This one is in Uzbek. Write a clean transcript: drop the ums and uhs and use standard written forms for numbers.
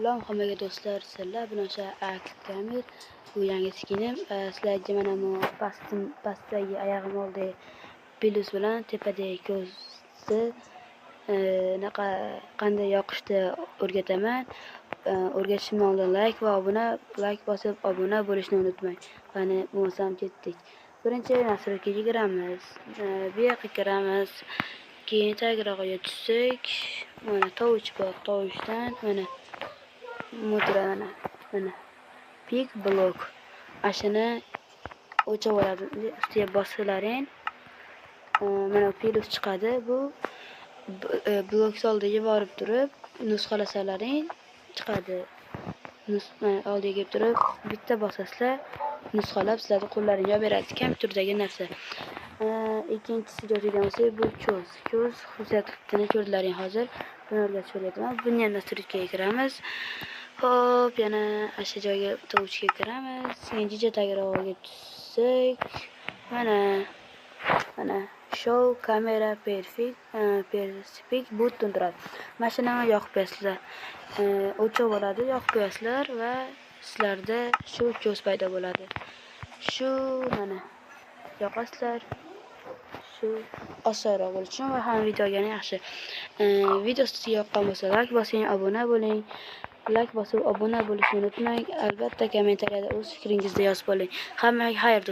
Salom hammaga do'stlar, sizlar bilan Aks Kamil. Bu yangi skinim. Sizlarga mana bu pastdagi oyog'im oldi plus bilan tepadagi ko'zni qanday yoqishni o'rgataman. O'rgatishimdan oldin like bosib obuna bo'lishni unutmang. Qani bo'lmasam ketdik. Birinchi nastroykaga kiramiz. Bu yoqqa kiramiz. Keyin tagiroqqa tushsak, mana tovush bor. Tovushdan mana mudra mana pik blok. Ashini o'chib oladi. Ustiga bosilaring. Mana plus chiqadi. Bu blok oldiga borib turib nusxalasalaring chiqadi. Oldiga kelib turib bitta bosasizlar, nusxalab sizlarning qo'llaringizga beradi. Kompyuterdagi narsa. Ikkinchisi joydan bo'lsa bu ko'z xususiyatini ko'rdilaring hozir. Buni o'rgatib o'rgataman. Bunga nastroykaga kiramiz. Hop, yana o'sha joyga tovushga kiramiz. Keyin tagiroqqa tushsak, mana show kamera perfect button turadi. Mashinani yoqib qo'yasizlar. O'chib bo'ladi, yoqib qo'yasizlar va sizlarda shu ko'z paydo bo'ladi. Shu mana yoqasizlar. Shu osonroq bo'lishi uchun va ham videoga yaxshi. Video sizga yoqqan bo'lsa like bosing, obuna bo'ling. Like bosib obuna bo'lishni unutmang. Albatta kommentariyada o'z fikringizni yozib qo'ying. Hammaga xayr.